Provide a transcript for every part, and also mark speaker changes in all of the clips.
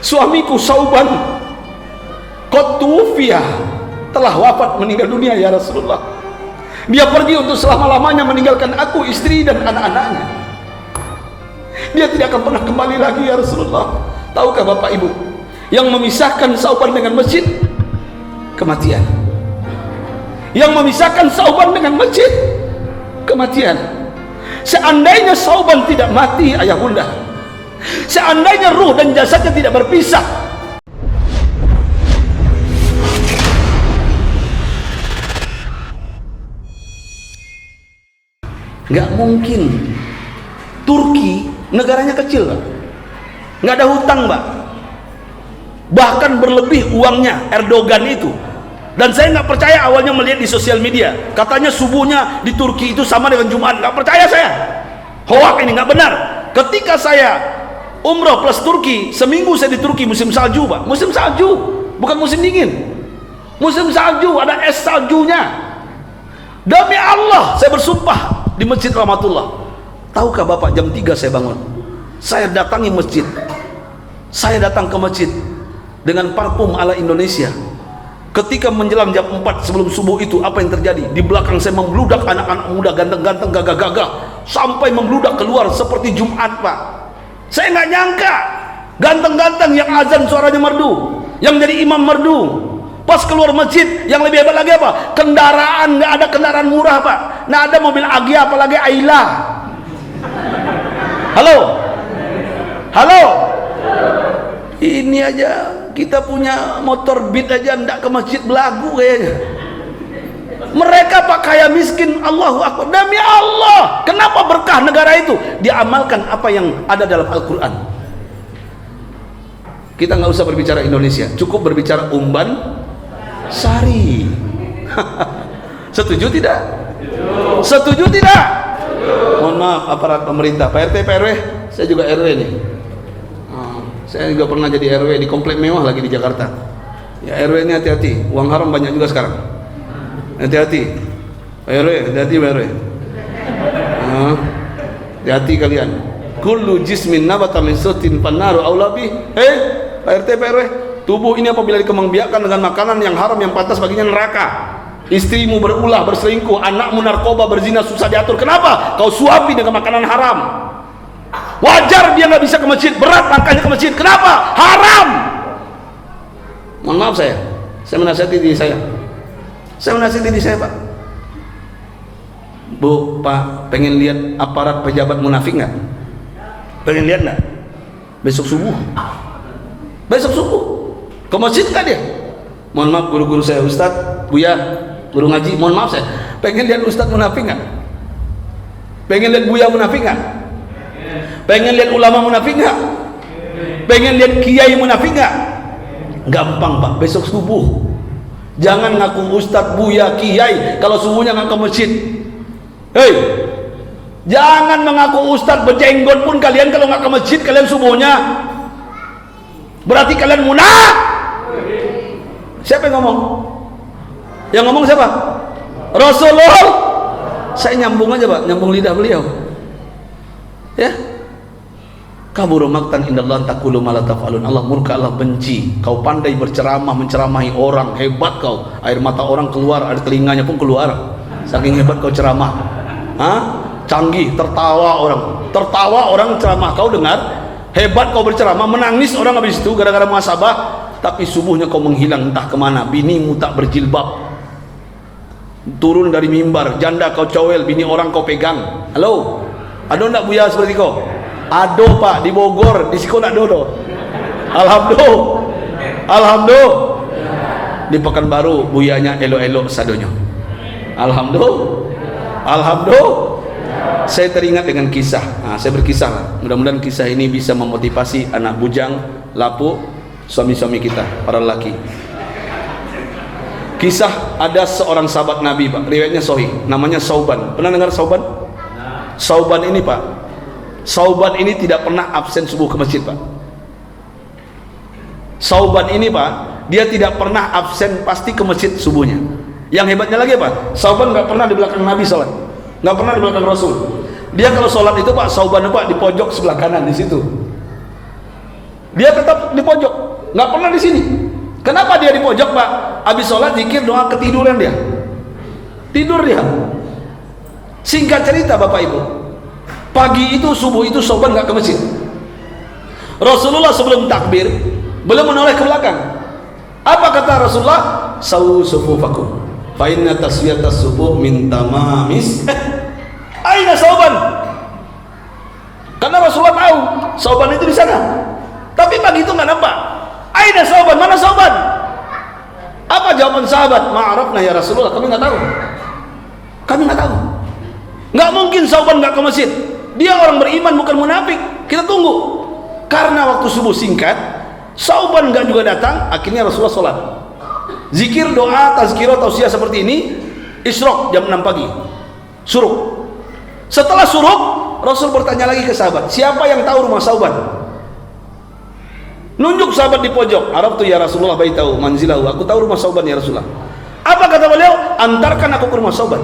Speaker 1: suamiku Sauban qad tuwfiya, telah wafat, meninggal dunia ya Rasulullah. Dia pergi untuk selama-lamanya meninggalkan aku, istri dan anak-anaknya. Dia tidak akan pernah kembali lagi ya Rasulullah. Tahukah Bapak Ibu, yang memisahkan Sauban dengan masjid? Kematian. Yang memisahkan Sauban dengan masjid? Kematian. Seandainya Sauban tidak mati ayah bunda, seandainya ruh dan jasadnya tidak berpisah, nggak mungkin. Turki negaranya kecil, Pak, nggak ada hutang, Pak, bahkan berlebih uangnya Erdogan itu. Dan saya nggak percaya awalnya melihat di sosial media katanya subuhnya di Turki itu sama dengan Jumat. Nggak percaya saya, hoak ini, nggak benar. Ketika saya umroh plus Turki, seminggu saya di Turki, musim salju, Pak, musim salju, bukan musim dingin, musim salju, ada es saljunya. Demi Allah saya bersumpah di Masjid Rahmatullah. Tahukah Bapak, jam 3 saya bangun, saya datangi masjid, saya datang ke masjid dengan parfum ala Indonesia. Ketika menjelang jam 4 sebelum subuh itu, apa yang terjadi? Di belakang saya membludak anak-anak muda ganteng-ganteng, gagah-gagah, sampai membludak keluar seperti Jumat, Pak. Saya nggak nyangka, ganteng-ganteng yang azan suaranya merdu, yang jadi imam merdu. Pas keluar masjid, yang lebih hebat lagi apa? Kendaraan, nggak ada kendaraan murah, Pak. Nggak ada mobil Agya, apalagi Ayla. Halo, halo. Ini aja kita punya motor Beat aja ndak ke masjid belagu kayaknya. Mereka Pak kaya miskin, Allahu Akbar. Demi Allah, kenapa berkah negara itu? Diamalkan apa yang ada dalam Al-Quran. Kita nggak usah berbicara Indonesia, cukup berbicara Umban Sari. Setuju tidak? Setuju tidak? Mohon maaf aparat pemerintah, Pak RT, Pak RW, saya juga RW nih. Saya juga pernah jadi RW di komplek mewah lagi di Jakarta. Ya RW ini hati-hati, uang haram banyak juga sekarang. Hati-hati, Pak RW, hati-hati Pak RW. Hati-hati kalian. Kullu jismin nabata min sutin fannaru aula bih. Pak RT, Pak RW, tubuh ini apabila dikembangbiakkan dengan makanan yang haram, yang pantas baginya neraka. Istrimu berulah, berselingkuh, anakmu narkoba, berzina, susah diatur. Kenapa? Kau suapi dengan makanan haram. Wajar dia nggak bisa ke masjid, berat langkahnya ke masjid. Kenapa? Haram. Mohon maaf saya menasihati diri saya. Saya menasihati diri saya, Pak. Bu, Pak, pengen lihat aparat pejabat munafik nggak? Pengen lihat nggak? Besok subuh ke masjid kan dia? Mohon maaf guru-guru saya, Ustadz, Buya, guru ngaji, mohon maaf saya pengen lihat Ustadz munafik nggak? Pengen lihat Buya munafik nggak? Pengen lihat ulama munafik nggak? Pengen lihat kiai munafik nggak? Gampang, Pak, besok subuh. Jangan ngaku Ustadz, Buya, kiai kalau subuhnya nggak ke masjid. Hei, jangan mengaku Ustadz berjenggot pun kalian kalau nggak ke masjid kalian subuhnya, berarti kalian munafik. Siapa yang ngomong? Yang ngomong siapa? Rasulullah. Saya nyambung aja, Pak, nyambung lidah beliau. Ya, kaburu maktan indallah taqulu ma la taf'alun. Allah murka, Allah benci. Kau pandai berceramah, menceramahi orang, hebat kau. Air mata orang keluar, air telinganya pun keluar. Saking hebat kau ceramah. Canggih, tertawa orang ceramah kau dengar. Hebat kau berceramah, menangis orang habis itu gara-gara muhasabah. Tapi subuhnya kau menghilang entah kemana. Binimu tak berjilbab, turun dari mimbar, janda kau cowel, bini orang kau pegang. Halo, ada enggak Buya seperti kau? Ado, Pak, di Bogor, di sekolah dodo. Alhamdulillah. Di Pekanbaru buyanya elo-elo sadonyo. Alhamdulillah. Saya teringat dengan kisah. Saya berkisah lah. Mudah-mudahan kisah ini bisa memotivasi anak bujang, lapuk, suami-suami kita, para lelaki. Kisah ada seorang sahabat Nabi, Pak, riwayatnya sahih, namanya Sauban. Pernah dengar Sauban? Sauban ini, Pak, Sauban ini tidak pernah absen subuh ke masjid, Pak. Sauban ini, Pak, dia tidak pernah absen pasti ke masjid subuhnya. Yang hebatnya lagi, Pak, Sauban nggak pernah di belakang Nabi sholat, nggak pernah di belakang Rasul. Dia kalau sholat itu, Pak, Sauban, Pak, di pojok sebelah kanan di situ. Dia tetap di pojok, nggak pernah di sini. Kenapa dia di pojok, Pak? Habis sholat zikir doa ketiduran dia. Tidur dia. Singkat cerita Bapak Ibu, pagi itu subuh itu Sauban nggak ke masjid. Rasulullah sebelum takbir belum menoleh ke belakang. Apa kata Rasulullah? Sawu sufufakum fa inna taswiyatas subuh min tamamis. Aina Sauban? Karena Rasulullah tahu Sauban itu di sana. Tapi pagi itu nggak nampak. Aina Sauban? Mana Sauban? Apa jawaban sahabat? Ma'arafna ya Rasulullah, kami nggak tahu. Kami nggak tahu. Nggak mungkin Sauban nggak ke masjid. Dia orang beriman bukan munafik. Kita tunggu. Karena waktu subuh singkat, Sauban nggak juga datang. Akhirnya Rasulullah sholat. Zikir, doa, tazkirah, tausiah seperti ini. Isyraq jam 6 pagi. Suruk. Setelah suruk, Rasul bertanya lagi ke sahabat, siapa yang tahu rumah Sauban? Nunjuk sahabat di pojok. Araftu ya Rasulullah baitahu manzilahu. Aku tahu rumah Sauban ya Rasulullah. Apa kata beliau? Antarkan aku ke rumah Sauban.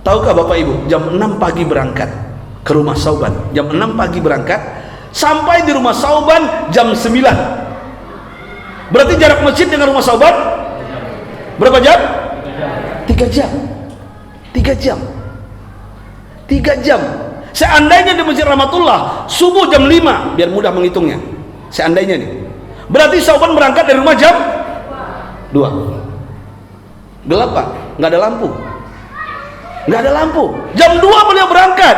Speaker 1: Tahukah Bapak Ibu, jam 6 pagi berangkat ke rumah Sauban. Jam 6 pagi berangkat, sampai di rumah Sauban jam 9. Berarti jarak masjid dengan rumah Sauban berapa jam? 3 jam. 3 jam. 3 jam. Seandainya di Masjid Rahmatullah subuh jam 5, biar mudah menghitungnya. Seandainya nih. Berarti Sauban berangkat dari rumah jam 2. Gelap Pak, nggak ada lampu. Nggak ada lampu. Jam 2 beliau berangkat.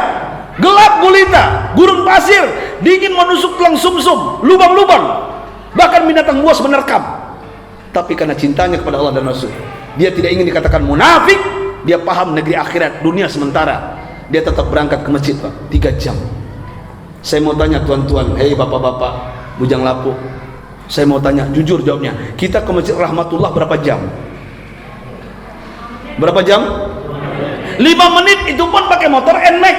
Speaker 1: Gelap gulita, gurun pasir, dingin menusuk tulang sumsum, lubang-lubang. Bahkan binatang buas menerkam. Tapi karena cintanya kepada Allah dan Rasul, dia tidak ingin dikatakan munafik. Dia paham negeri akhirat, dunia sementara. Dia tetap berangkat ke masjid Pak, 3 jam. Saya mau tanya tuan-tuan, hei bapak-bapak, bujang lapuk, saya mau tanya, jujur jawabnya, kita ke Masjid Rahmatullah berapa jam? Berapa jam? 5 menit, itu pun pakai motor NMAX,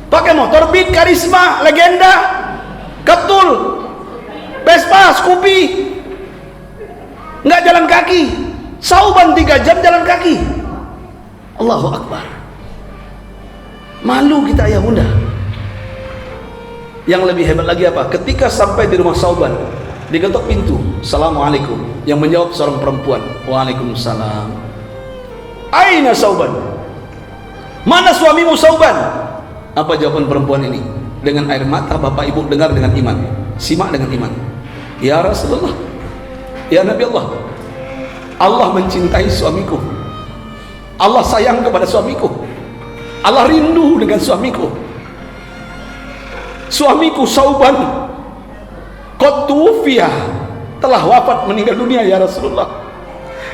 Speaker 1: pakai motor Beat, Karisma, Legenda, Ketul, Vespa, Scoopy, nggak jalan kaki. Sauban 3 jam jalan kaki. Allahu Akbar. Malu kita ayah bunda. Yang lebih hebat lagi apa? Ketika sampai di rumah Sauban, diketok pintu, Assalamualaikum. Yang menjawab seorang perempuan, Waalaikumsalam. Aina Sauban? Mana suamimu Sauban? Apa jawaban perempuan ini? Dengan air mata Bapak Ibu dengar dengan iman, simak dengan iman. Ya Rasulullah, ya Nabi Allah, Allah mencintai suamiku, Allah sayang kepada suamiku, Allah rindu dengan suamiku. Suamiku Sauban qad tuwfiya, telah wafat, meninggal dunia ya Rasulullah.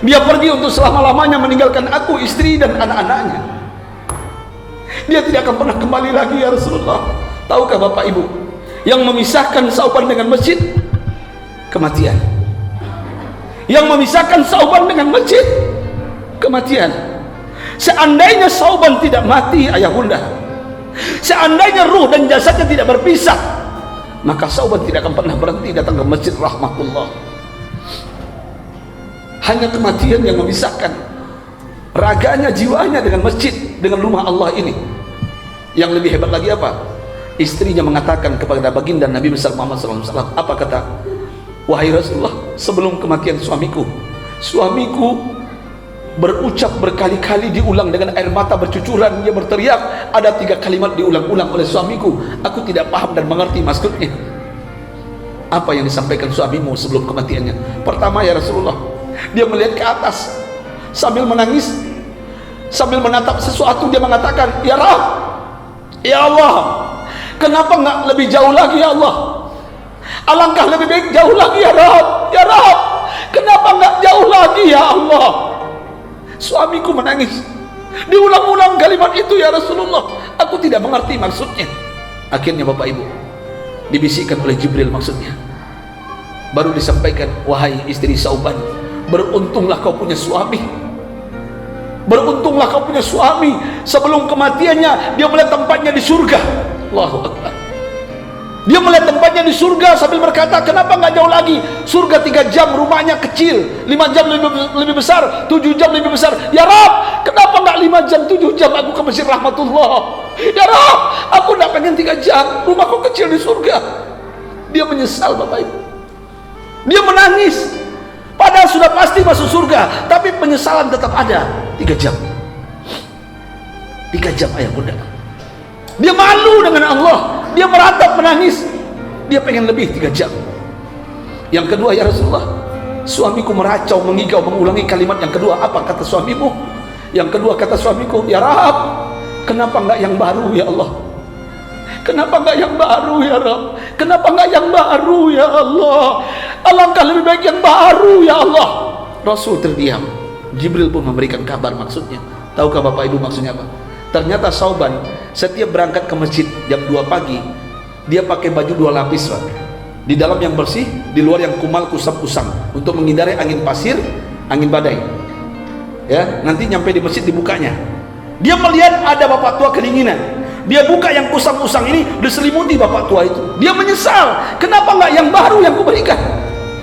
Speaker 1: Dia pergi untuk selama-lamanya meninggalkan aku, istri dan anak-anaknya. Dia tidak akan pernah kembali lagi ya Rasulullah. Tahukah Bapak Ibu, yang memisahkan Sauban dengan masjid? Kematian. Yang memisahkan Sauban dengan masjid? Kematian. Seandainya Sauban tidak mati ayah bunda, seandainya ruh dan jasadnya tidak berpisah, maka Sauban tidak akan pernah berhenti datang ke Masjid Rahmatullah. Hanya kematian yang memisahkan raganya, jiwanya dengan masjid, dengan rumah Allah ini. Yang lebih hebat lagi apa? Istrinya mengatakan kepada baginda Nabi besar Muhammad SAW, apa kata? Wahai Rasulullah, sebelum kematian suamiku berucap berkali-kali, diulang dengan air mata bercucuran, dia berteriak, ada 3 kalimat diulang-ulang oleh suamiku, aku tidak paham dan mengerti maksudnya. Apa yang disampaikan suamimu sebelum kematiannya? Pertama ya Rasulullah, dia melihat ke atas sambil menangis, sambil menatap sesuatu, dia mengatakan, ya Rabb, ya Allah, kenapa nggak lebih jauh lagi ya Allah? Alangkah lebih baik jauh lagi ya Rabb, ya Rabb, kenapa nggak jauh lagi ya Allah? Suamiku menangis, diulang-ulang kalimat itu ya Rasulullah, aku tidak mengerti maksudnya. Akhirnya Bapak Ibu, dibisikkan oleh Jibril maksudnya, baru disampaikan, wahai istri Sauban, beruntunglah kau punya suami, beruntunglah kau punya suami. Sebelum kematiannya dia melihat tempatnya di surga. Allahu Akbar. Dia melihat tempatnya di surga sambil berkata, kenapa nggak jauh lagi? Surga 3 jam, rumahnya kecil, 5 jam lebih besar, 7 jam lebih besar. Ya Rab, kenapa nggak 5 jam, 7 jam aku ke Masjid Rahmatullah? Ya Rab, aku nggak pengen 3 jam, rumahku kecil di surga. Dia menyesal, Bapak Ibu. Dia menangis. Padahal sudah pasti masuk surga, tapi penyesalan tetap ada. 3 jam. 3 jam ayah bunda. Dia malu dengan Allah. Dia meratap, menangis. Dia pengen lebih 3 jam. Yang kedua, ya Rasulullah, suamiku meracau, mengigau, mengulangi kalimat yang kedua. Apa kata suamimu? Yang kedua kata suamiku, ya Rab, kenapa enggak yang baru ya Allah? Kenapa enggak yang baru ya Rab? Kenapa enggak yang baru ya Allah? Alangkah lebih baik yang baru ya Allah. Rasul terdiam. Jibril pun memberikan kabar maksudnya. Tahukah Bapak Ibu maksudnya apa? Ternyata Sauban setiap berangkat ke masjid jam 2 pagi, dia pakai baju 2 lapis, Pak. Di dalam yang bersih, di luar yang kumal kusam-kusam, untuk menghindari angin pasir, angin badai. Ya, nanti nyampe di masjid dibukanya. Dia melihat ada bapak tua kedinginan. Dia buka yang kusam-kusam ini, diselimuti bapak tua itu. Dia menyesal, kenapa enggak yang baru yang kuberikan?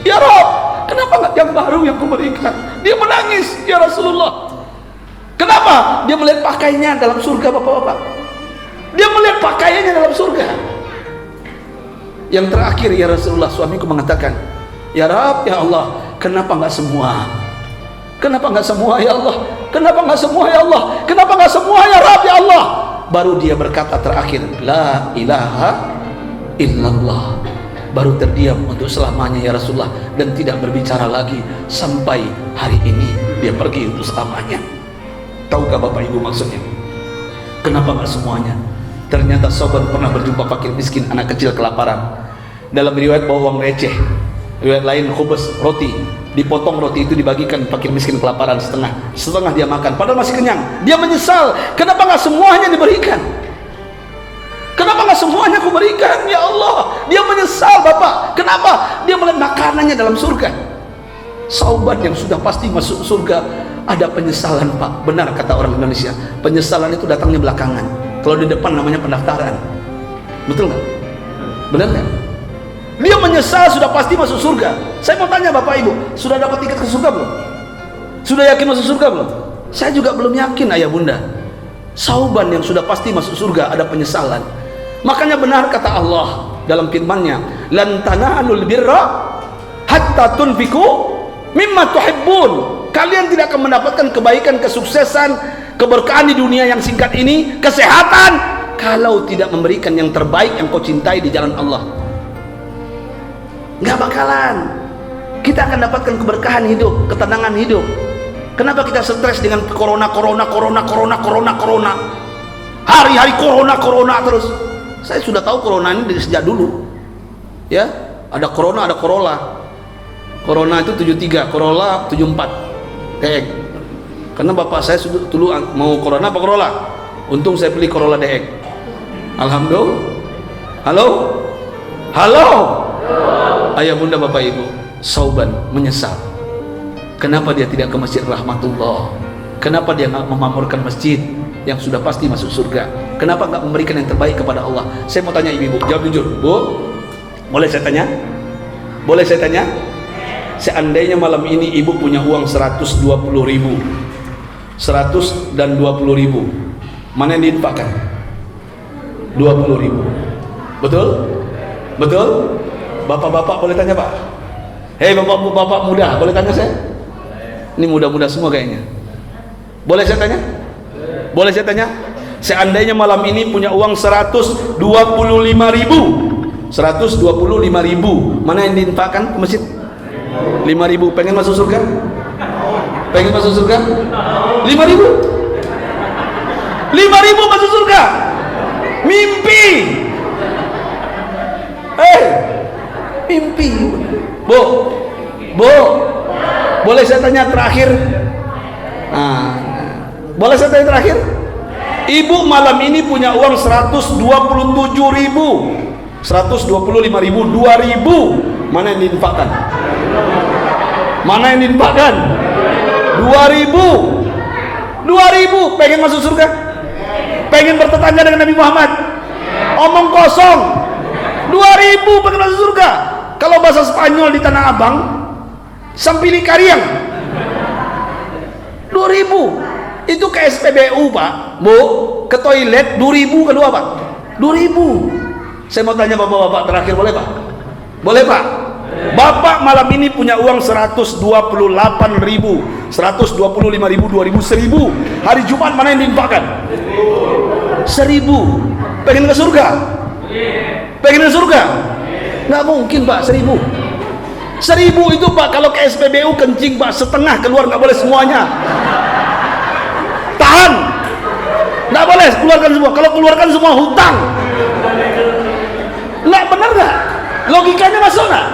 Speaker 1: Ya Rob, kenapa enggak yang baru yang kuberikan? Dia menangis, ya Rasulullah. Kenapa? Dia melihat pakaiannya dalam surga, bapak-bapak. Dia melihat pakaiannya dalam surga. Yang terakhir, ya Rasulullah, suamiku mengatakan, ya Rab, ya Allah, kenapa enggak semua? Kenapa enggak semua ya Allah? Kenapa enggak semua ya Allah? Kenapa enggak semua ya Rab, ya Allah? Baru dia berkata terakhir, la ilaha illallah. Baru terdiam untuk selamanya ya Rasulullah, dan tidak berbicara lagi sampai hari ini dia pergi untuk selamanya. Tahukah Bapak Ibu maksudnya? Kenapa enggak semuanya? Ternyata Sauban pernah berjumpa fakir miskin, anak kecil kelaparan. Dalam riwayat bawa uang receh, riwayat lain khubus, roti, dipotong roti itu dibagikan fakir miskin kelaparan setengah, setengah dia makan, padahal masih kenyang. Dia menyesal, kenapa nggak semuanya diberikan? Kenapa nggak semuanya aku berikan? Ya Allah, dia menyesal, Bapak. Kenapa? Dia melihat makanannya dalam surga. Sauban yang sudah pasti masuk surga, ada penyesalan, Pak. Benar kata orang Indonesia, penyesalan itu datangnya belakangan. Kalau di depan namanya pendaftaran. Betul nggak? Benar nggak? Dia menyesal, sudah pasti masuk surga. Saya mau tanya Bapak Ibu, sudah dapat tiket ke surga belum? Sudah yakin masuk surga belum? Saya juga belum yakin, ayah bunda. Sauban yang sudah pasti masuk surga, ada penyesalan. Makanya benar kata Allah dalam firman-Nya, lan tanalul birra hatta tunfiqu mimma tuhibbun. Kalian tidak akan mendapatkan kebaikan, kesuksesan, keberkahan di dunia yang singkat ini, kesehatan, kalau tidak memberikan yang terbaik yang kau cintai di jalan Allah. Nggak bakalan. Kita akan dapatkan keberkahan hidup, ketenangan hidup. Kenapa kita stres dengan corona? Hari-hari corona terus. Saya sudah tahu corona ini dari sejak dulu. Ya, ada corona, ada Corolla. Corona itu 73, Corolla 74. DX. Karena bapak saya dulu mau corona apa Corolla. Untung saya beli Corolla DX. Alhamdulillah. Halo. Ayah bunda bapak ibu, Sauban menyesal. Kenapa dia tidak ke Masjid Rahmatullah? Kenapa dia nggak memakmurkan masjid yang sudah pasti masuk surga? Kenapa nggak memberikan yang terbaik kepada Allah? Saya mau tanya ibu, jawab jujur, Bu. Boleh saya tanya? Boleh saya tanya? Seandainya malam ini ibu punya uang 120.000, 100 dan 20.000, mana yang diinfakkan? 20.000. Betul? Betul? Bapak-bapak boleh tanya Pak? Hei bapak muda, boleh tanya saya? Ini muda-muda semua kayaknya. Boleh saya tanya? Boleh saya tanya? Seandainya malam ini punya uang 125.000, 125.000, mana yang diinfakkan ke masjid? 5.000. Pengen masuk surga? Pengen masuk surga? 5.000? 5.000 masuk surga? Mimpi. Mimpi. Bu, boleh saya tanya terakhir? Boleh saya tanya terakhir? Ibu malam ini punya uang 127.000, 125.000, 2.000, mana yang diinfakkan? Mana yang diinfakkan? 2.000. Pengen masuk surga? Pengen bertetangga dengan Nabi Muhammad? Omong kosong. 2.000 2.000 pengen masuk surga. Kalau bahasa Spanyol di Tanah Abang, sampili kariang. 2.000. Itu ke SPBU Pak, Bu, ke toilet 2.000 kedua Pak. 2.000. Saya mau tanya bapak-bapak terakhir, boleh Pak? Boleh Pak? Bapak malam ini punya uang 128.000, 125.000, 2.000, 1.000. Hari Jumat mana yang diinfakkan? 1.000. Pengen ke surga? Pengen ke surga? Nggak mungkin Pak, 1.000. 1.000 itu Pak, kalau ke SPBU kencing Pak, setengah keluar, nggak boleh semuanya. Tahan. Nggak boleh keluarkan semua. Kalau keluarkan semua hutang. Nggak, benar nggak? Logikanya masuk nggak?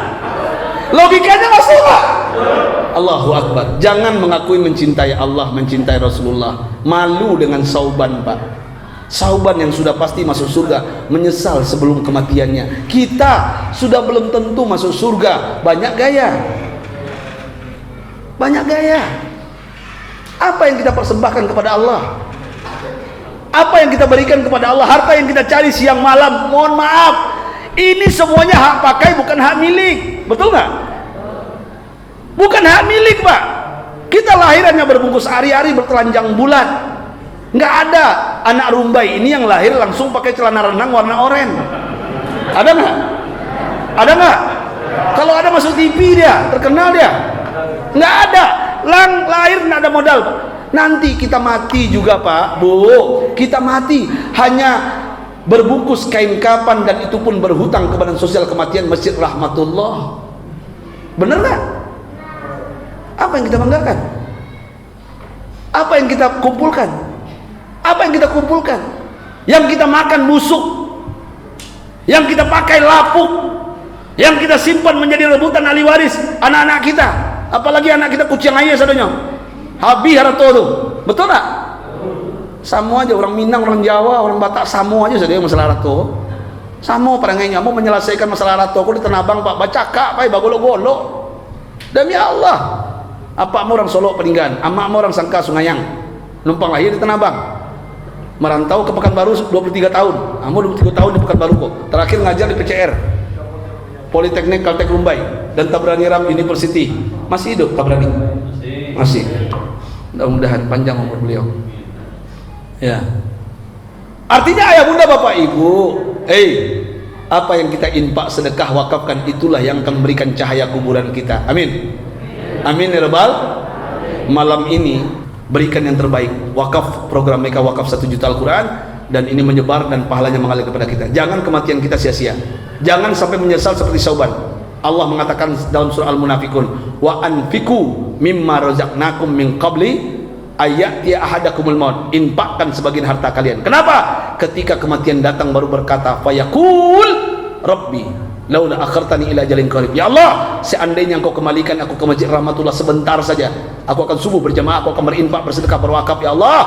Speaker 1: Logikanya masuk nggak? Allahu Akbar. Jangan mengakui mencintai Allah, mencintai Rasulullah, malu dengan Sauban Pak. Sauban yang sudah pasti masuk surga menyesal sebelum kematiannya. Kita sudah belum tentu masuk surga, banyak gaya. Banyak gaya. Apa yang kita persembahkan kepada Allah? Apa yang kita berikan kepada Allah? Harta yang kita cari siang malam, mohon maaf, ini semuanya hak pakai, bukan hak milik. Betul nggak? Bukan hak milik Pak. Kita lahirannya berbungkus ari-ari, bertelanjang bulat. Nggak ada anak Rumbai ini yang lahir langsung pakai celana renang warna oranye. Ada nggak? Ada nggak? Kalau ada masuk TV dia, terkenal dia. Nggak ada. Lahir nggak ada modal Pak. Nanti kita mati juga Pak, Bu. Kita mati hanya berbungkus kain kapan, dan itu pun berhutang ke Badan Sosial Kematian Masjid Rahmatullah. Bener nggak? Apa yang kita banggakan? Apa yang kita kumpulkan? Apa yang kita kumpulkan? Yang kita makan busuk, yang kita pakai lapuk, yang kita simpan menjadi rebutan ahli waris anak-anak kita. Apalagi anak kita kucing ayah sadanya. Habis harta tuh. Betul tak? Samo aja, orang Minang, orang Jawa, orang Batak, samo aja saja masalah rato. Samo perangainya mau menyelesaikan masalah rato aku di Tanah Abang Pak, baca kak pai bagolo-golo. Demi Allah. Apa mau orang Solo peninggalan, amak mau orang Sangka Sungayang. Numpang lahir di Tanah Abang. Merantau ke Pekanbaru 23 tahun. Kamu 23 tahun di Pekanbaru kok. Terakhir ngajar di PCR. Politeknik Kaltek Rumbai dan Tabrani Ram University. Masih hidup Tabrani? Masih. Mudah-mudahan panjang umur beliau. Ya. Artinya ayah bunda bapak ibu, apa yang kita infak, sedekah, wakafkan, itulah yang akan memberikan cahaya kuburan kita. Amin. Amin ya rabbal. Malam ini berikan yang terbaik. Wakaf, program mereka wakaf 1 juta Al-Quran, dan ini menyebar dan pahalanya mengalir kepada kita. Jangan kematian kita sia-sia. Jangan sampai menyesal seperti Sauban. Allah mengatakan dalam surah Al-Munafikun, wa anfiku mimma razaqnakum min qabli ayati ahadakumul maut. Infakkan sebagian harta kalian. Kenapa? Ketika kematian datang baru berkata, fayaqul rabbi laula akhartani ila ajalin qarib. Ya Allah, seandainya engkau kembalikan aku ke Masjid Rahmatullah sebentar saja, aku akan subuh berjamaah, aku akan berinfak, bersedekah, berwakaf. Ya Allah,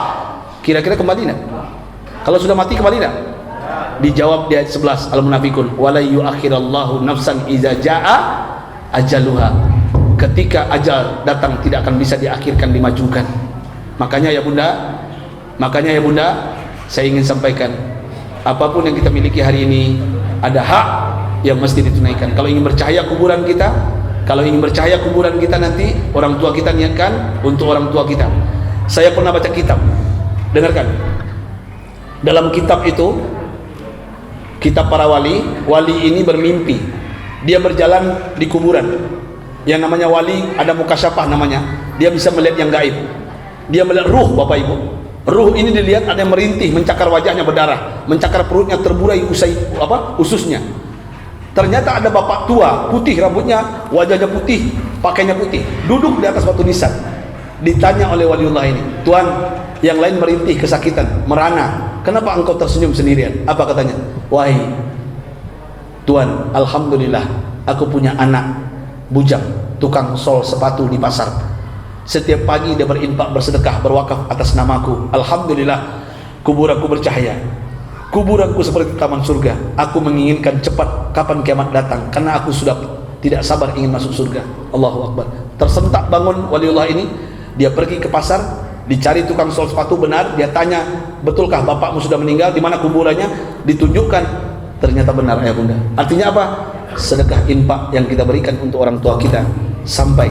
Speaker 1: kira-kira kembali enggak? Kalau sudah mati kembali enggak? Dijawab di ayat 11 Al-Munafikun, wala yuakhirallahu nafsan iza jaa ajaluha. Ketika ajal datang tidak akan bisa diakhirkan, dimajukan. Makanya ya bunda, saya ingin sampaikan, apapun yang kita miliki hari ini ada hak yang mesti ditunaikan. Kalau ingin bercahaya kuburan kita, nanti orang tua kita niatkan untuk orang tua kita. Saya pernah baca kitab, dengarkan. Dalam kitab itu, kitab para wali ini bermimpi. Dia berjalan di kuburan. Yang namanya wali ada mukasyafah namanya. Dia bisa melihat yang gaib. Dia melihat ruh Bapak Ibu. Ruh ini dilihat ada yang merintih, mencakar wajahnya berdarah, mencakar perutnya terburai ususnya. Ternyata ada bapak tua, putih rambutnya, wajahnya putih, pakainya putih, duduk di atas batu nisan. Ditanya oleh waliullah ini, Tuan, yang lain merintih kesakitan, merana, kenapa engkau tersenyum sendirian? Apa katanya? Wahai Tuan, alhamdulillah aku punya anak bujang, tukang sol sepatu di pasar. Setiap pagi dia berinfak, bersedekah, berwakaf atas namaku. Alhamdulillah, kuburanku bercahaya. Kuburanku seperti taman surga. Aku menginginkan cepat kapan kiamat datang, karena aku sudah tidak sabar ingin masuk surga. Allahu Akbar. Tersentak bangun waliullah ini. Dia pergi ke pasar, dicari tukang sol sepatu, benar. Dia tanya, betulkah bapakmu sudah meninggal? Di mana kuburannya? Ditunjukkan. ternyata benar ayah bunda. Artinya apa? Sedekah infak yang kita berikan untuk orang tua kita sampai